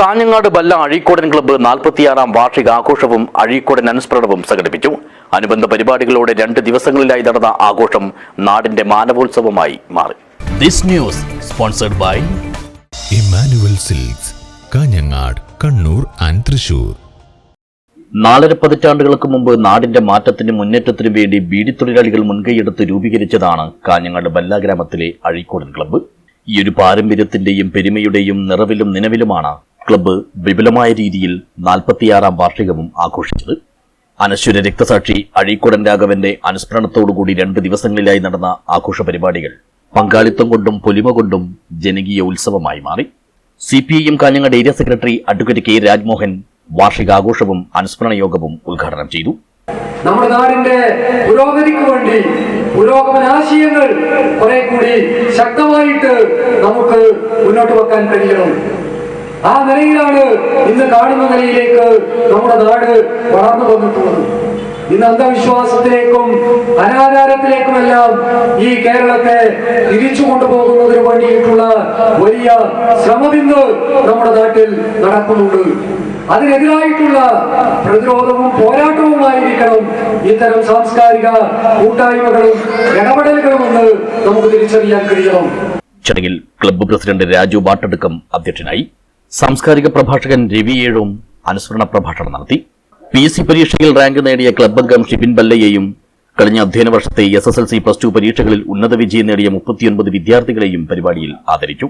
Kanhangad ബല്ല Azhikodan club 46-ാം വാർഷിക ആഘോഷവും അഴീക്കോടൻ അനുസ്മരണവും സംഘടിപ്പിച്ചു. അനുബന്ധ പരിപാടികളോടെ 2 ദിവസങ്ങളിലായി നടന്ന ആഘോഷം നാടിന്റെ മാനവോത്സവമായി മാറി. This news sponsored by Emmanuel Silks, Kanhangad, Kannur and Thrissur. 4 പതിറ്റാണ്ടുകൾക്ക് മുമ്പ് നാടിന്റെ മാറ്റത്തിനും മുന്നേറ്റത്തിനും വേണ്ടി ബീഡി തൊഴിലാളികൾ മുൻകൈയെടുത്ത് രൂപീകരിച്ചതാണ് കാഞ്ഞങ്ങാട് ബല്ല ഗ്രാമത്തിലെ അഴീക്കോടൻ ക്ലബ്ബ്. ഈ ഒരു പാരമ്പര്യത്തിന്റെയും പെരുമയുടെയും നിറവിലും നിലവിലുമാണ് ക്ലബ്ബ് വിപുലമായ രീതിയിൽ 46-ാം വാർഷികവും ആഘോഷിച്ചത്. അനശ്വര രക്തസാക്ഷി അഴീക്കോടൻ രാഘവന്റെ അനുസ്മരണത്തോടുകൂടി 2 ദിവസങ്ങളിലായി നടന്ന ആഘോഷ പരിപാടികൾ പങ്കാളിത്തം കൊണ്ടും പൊലിമ കൊണ്ടും ജനകീയ ഉത്സവമായി മാറി. CPIM Kanhangad area secretary advocate K Rajmohan വാർഷികാഘോഷവും അനുസ്മരണ യോഗവും ഉദ്ഘാടനം ചെയ്തു. നമ്മുടെ നാടിന്റെ പുരോഗതിക്ക് വേണ്ടി പുരോഗമനാശയങ്ങൾ കുറെ കൂടി ശക്തമായിട്ട് നമുക്ക് മുന്നോട്ട് വെക്കാൻ കഴിയണം. ആ നിലയിലാണ് ഇന്ന് കാണുന്ന നിലയിലേക്ക് നമ്മുടെ നാട് വളർന്നു വന്നിട്ടുള്ളത്. ഇന്ന് അന്ധവിശ്വാസത്തിലേക്കും അനാചാരത്തിലേക്കുമെല്ലാം ഈ കേരളത്തെ തിരിച്ചു കൊണ്ടുപോകുന്നതിന് വേണ്ടിയിട്ടുള്ള വലിയ ശ്രമം ഇന്ന് നമ്മുടെ നാട്ടിൽ നടക്കുന്നുണ്ട്. അതിനെതിരായിട്ടുള്ള പ്രതിരോധവും പോരാട്ടവുമായിരിക്കണം ഇത്തരം സാംസ്കാരിക കൂട്ടായ്മകളും ഇടപെടലുകളും എന്ന് നമുക്ക് തിരിച്ചറിയാൻ കഴിയണം. ചടങ്ങിൽ ക്ലബ്ബ് പ്രസിഡന്റ് രാജു ബാട്ടടുക്കം അധ്യക്ഷനായി. സാംസ്കാരിക പ്രഭാഷകൻ രവി ഏഴും അനുസ്മരണ പ്രഭാഷണം നടത്തി. PC പരീക്ഷയിൽ റാങ്ക് നേടിയ ക്ലബ്ബ് അംഗം ഷിബിൻ ബല്ലയെയും കഴിഞ്ഞ അധ്യയന വർഷത്തെ SSLC +2 പരീക്ഷകളിൽ ഉന്നത വിജയം നേടിയ 39 വിദ്യാർത്ഥികളെയും പരിപാടിയിൽ ആദരിച്ചു.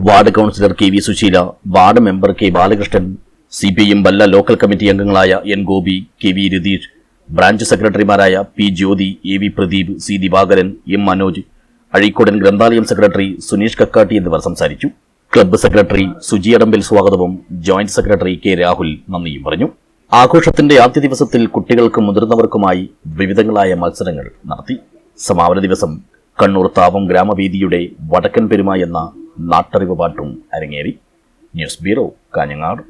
Ward councillor KV Susheela, ward member K Balakrishnan, CPIM Balla local committee അംഗങ്ങളായ N Gopi, KV Ratheesh, branch സെക്രട്ടറിമാരായ P Jyothi, AV Pradeep, C Divakaran, M Manoj, Azhikodan ഗ്രന്ഥാലയം സെക്രട്ടറി സുനീഷ് കക്കാട്ടി എന്നിവർ സംസാരിച്ചു. ക്ലബ്ബ് സെക്രട്ടറി സുജി അടമ്പിൽ സ്വാഗതവും ജോയിന്റ് സെക്രട്ടറി K രാഹുൽ നന്ദിയും പറഞ്ഞു. ആഘോഷത്തിന്റെ ആദ്യ ദിവസത്തിൽ കുട്ടികൾക്കും മുതിർന്നവർക്കുമായി വിവിധങ്ങളായ മത്സരങ്ങൾ നടത്തി. സമാപന ദിവസം കണ്ണൂർ താവം ഗ്രാമവേദിയുടെ വടക്കൻ പെരുമ എന്ന നാട്ടറിവ് പാട്ടും അരങ്ങേറി. News bureau, Kanhangad.